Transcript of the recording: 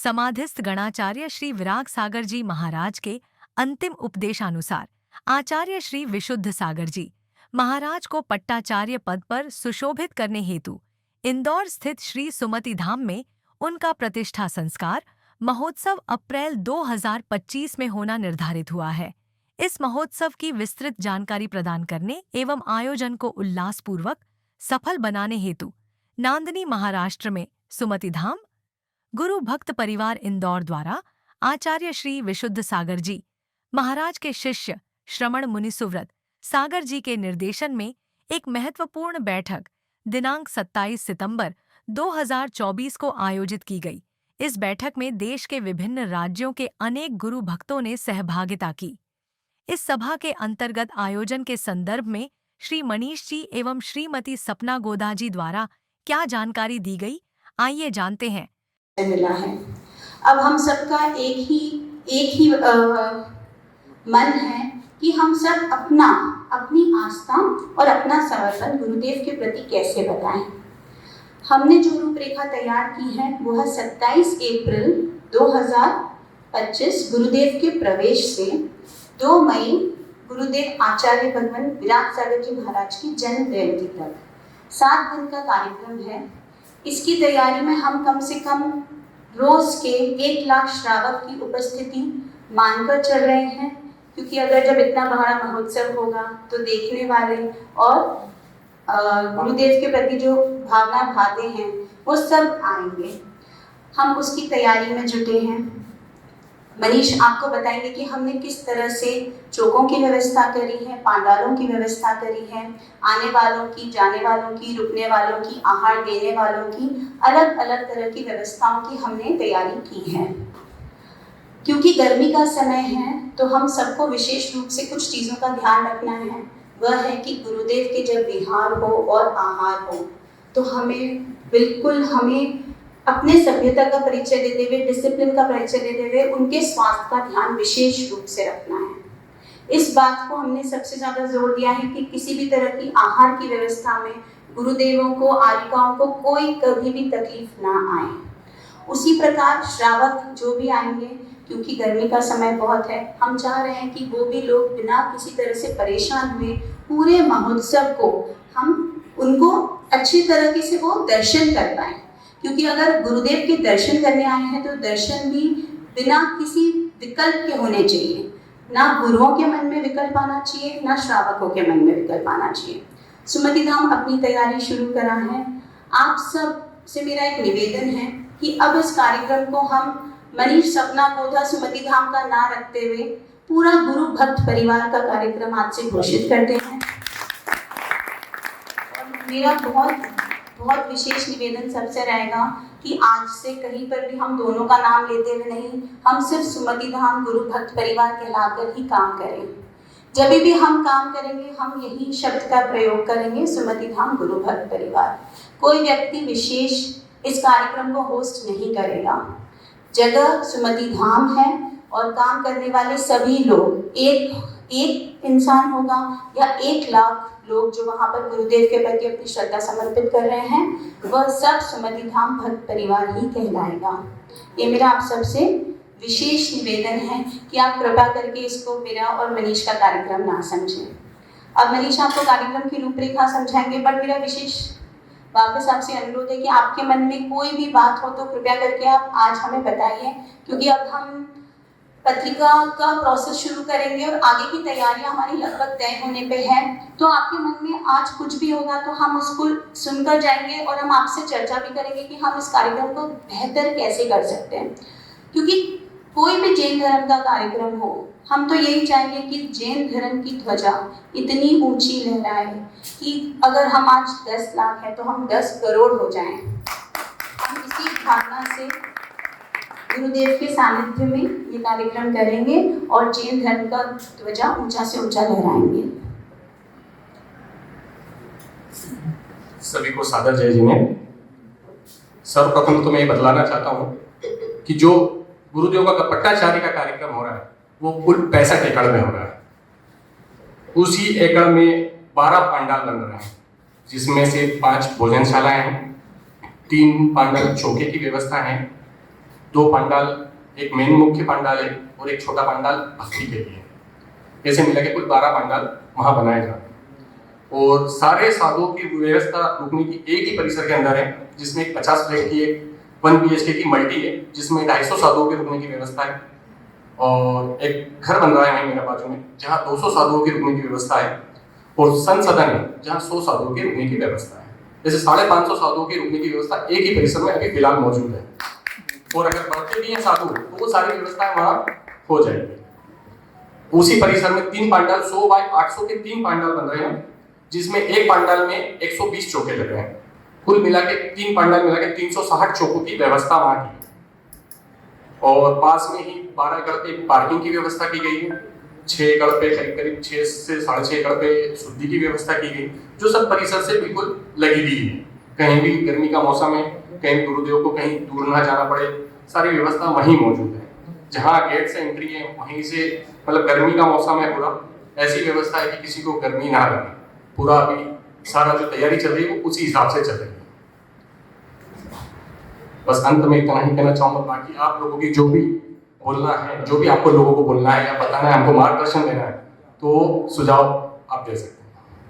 समाधिस्थ गणाचार्य श्री विराग सागर जी महाराज के अंतिम उपदेशानुसार आचार्य श्री विशुद्ध सागर जी महाराज को पट्टाचार्य पद पर सुशोभित करने हेतु इंदौर स्थित श्री सुमति धाम में उनका प्रतिष्ठा संस्कार महोत्सव अप्रैल 2025 में होना निर्धारित हुआ है। इस महोत्सव की विस्तृत जानकारी प्रदान करने एवं आयोजन को उल्लासपूर्वक सफल बनाने हेतु नांदनी महाराष्ट्र में सुमति धाम गुरु भक्त परिवार इंदौर द्वारा आचार्य श्री विशुद्ध सागर जी महाराज के शिष्य श्रमण मुनि सुव्रत सागर जी के निर्देशन में एक महत्वपूर्ण बैठक दिनांक 27 सितंबर 2024 को आयोजित की गई। इस बैठक में देश के विभिन्न राज्यों के अनेक गुरु भक्तों ने सहभागिता की। इस सभा के अंतर्गत आयोजन के संदर्भ में श्री मनीष जी एवं श्रीमती सपना गोदा जी द्वारा क्या जानकारी दी गई, आइए जानते हैं। मिला है। अब हम सबका एक ही मन है कि हम सब अपनी आस्था और अपना समर्पण गुरुदेव के प्रति कैसे बताएं। हमने जो रूपरेखा तैयार की है वो है 27 अप्रैल 2025 गुरुदेव के प्रवेश से 2 मई गुरुदेव आचार्य भगवान विराग सागर जी महाराज की जन्म जयंती तक 7 दिन का कार्यक्रम है। इसकी तैयारी में हम कम से कम रोज के 1 लाख श्रावक की उपस्थिति मानकर चल रहे हैं, क्योंकि अगर जब इतना बड़ा महोत्सव होगा तो देखने वाले और गुरुदेव के प्रति जो भावना भाते हैं वो सब आएंगे। हम उसकी तैयारी में जुटे हैं। मनीष आपको बताएंगे कि हमने किस तरह से चौकों की व्यवस्था करी है, पांडालों की व्यवस्था करी है, आने वालों की, जाने वालों की, रुकने वालों की, आहार देने वालों की, अलग अलग तरह की व्यवस्थाओं की हमने तैयारी की है। क्योंकि गर्मी का समय है तो हम सबको विशेष रूप से कुछ चीज़ों का ध्यान रखना है। वह है कि गुरुदेव के जब विहार हो और आहार हो तो हमें अपने सभ्यता का परिचय देते हुए, डिसिप्लिन का परिचय देते हुए उनके स्वास्थ्य का ध्यान विशेष रूप से रखना है। इस बात को हमने सबसे ज़्यादा जोर दिया है कि किसी भी तरह की आहार की व्यवस्था में गुरुदेवों को, आरिकाओं को कोई कभी भी तकलीफ ना आए। उसी प्रकार श्रावक जो भी आएंगे, क्योंकि गर्मी का समय बहुत है, हम चाह रहे हैं कि वो भी लोग बिना किसी तरह से परेशान हुए पूरे महोत्सव को हम उनको अच्छी तरह से वो दर्शन कर पाएँ। क्योंकि अगर गुरुदेव के दर्शन करने आए हैं तो दर्शन भी बिना किसी विकल्प के होने चाहिए। ना गुरुओं के मन में विकल्प आना चाहिए, ना श्रावकों के मन में विकल्प आना चाहिए। सुमति धाम अपनी तैयारी शुरू करा है। आप सब से मेरा एक निवेदन है कि अब इस कार्यक्रम को हम मनीष सपना गोदा सुमति धाम का ना रखते हुए पूरा गुरु भक्त परिवार का कार्यक्रम आज से घोषित करते हैं। और मेरा बहुत विशेष निवेदन सबसे रहेगा कि आज से कहीं पर भी हम दोनों का नाम लेते हुए नहीं, हम सिर्फ सुमति धाम गुरु भक्त परिवार कहलाकर ही काम करें। जब भी हम काम करेंगे हम यही शब्द का प्रयोग करेंगे, सुमति धाम गुरु भक्त परिवार। कोई व्यक्ति विशेष इस कार्यक्रम को होस्ट नहीं करेगा। जगह सुमति धाम है और काम करने वाले सभी लोग, एक इंसान होगा या 1 लाख लोग जो वहाँ पर गुरुदेव के प्रति अपनी श्रद्धा समर्पित कर रहे हैं, वह सब सुमति धाम भक्त परिवार ही कहलाएगा। ये मेरा आप सबसे विशेष निवेदन है कि आप कृपा करके इसको मेरा और मनीष का कार्यक्रम ना समझें। अब मनीष आपको कार्यक्रम की रूपरेखा समझाएंगे, बट मेरा विशेष वापस आपसे अनुरोध है कि आपके मन में कोई भी बात हो तो कृपया करके आप आज हमें बताइए, क्योंकि अब हम पत्रिका का प्रोसेस शुरू करेंगे और आगे की तैयारियां हमारी लगभग तय होने पे है। तो आपके मन में आज कुछ भी होगा तो हम उसको सुनकर जाएंगे और हम आपसे चर्चा भी करेंगे कि हम इस कार्यक्रम को बेहतर कैसे कर सकते हैं। क्योंकि कोई भी जैन धर्म का कार्यक्रम हो, हम तो यही चाहेंगे कि जैन धर्म की ध्वजा इतनी ऊंची लहराए कि अगर हम आज 10 लाख है तो हम 10 करोड़ हो जाएं। हम इसी भावना से गुरुदेव के सानिध्य में ये कार्यक्रम करेंगे और जैन धर्म का ध्वजा ऊंचा से ऊंचा लहराएंगे। सभी को सादर जय जी में। सर्वप्रथम तो मैं ये बतलाना चाहता हूँ कि जो गुरुदेव का पट्टाचार्य का कार्यक्रम हो रहा है वो कुल 65 एकड़ में हो रहा है। उसी एकड़ में 12 पांडाल बन रहे हैं, जिसमें से 5 भोजनशालाएं हैं, 3 पांडाल चौके की व्यवस्था है 2 पंडाल, एक मेन मुख्य पंडाल है और एक छोटा पंडाल भक्ति के लिए। ऐसे मिला के कुल 12 पंडाल वहाँ बनाए जाते हैं और सारे साधुओं की व्यवस्था रुकने की एक ही परिसर के अंदर है, जिसमें एक 50 फ्लैट की एक 1 BHK की मल्टी है, जिसमें 250 साधुओं के रुकने की व्यवस्था है और एक घर बन रहा है वहीं मेरा बाजू में जहाँ 200 साधुओं के रुकने की व्यवस्था है और संसदन है जहाँ 100 साधुओं के रुकने की व्यवस्था है। जैसे 550 साधुओं के रुकने की व्यवस्था एक ही परिसर में अभी फिलहाल मौजूद है और अगर बढ़ते भी हैं साधु तो वो सारी व्यवस्थाएं वहाँ हो जाएगी। उसी परिसर में 3 पंडाल 100 बाय 800 के 3 पंडाल बन रहे हैं, जिसमें एक पंडाल में 120 चौके लग रहे हैं। कुल मिला के 3 पंडाल मिला के 360 चौकों की व्यवस्था वहाँ की और पास में ही 12 एकड़ पे पार्किंग की व्यवस्था की गई है, 6 एकड़ पे करीब 6 से 6.5 एकड़ पे शुद्धि की व्यवस्था की गई, जो सब परिसर से बिल्कुल लगी हुई है। कहीं भी गर्मी का मौसम है, कहीं गुरुदेव को कहीं दूर ना जाना पड़े, सारी व्यवस्था वहीं मौजूद है। जहाँ गेट से एंट्री है वहीं से, मतलब गर्मी का मौसम है पूरा, ऐसी व्यवस्था है कि किसी को गर्मी ना लगे। पूरा अभी सारा जो तैयारी चल रही है वो उसी हिसाब से चल रही है। बस अंत में इतना ही कहना चाहूँगा, बाकी आप लोगों की जो भी बोलना है, जो भी आपको लोगों को बोलना है या बताना है, हमको मार्गदर्शन देना है, तो सुझाव आप दे सकते हैं।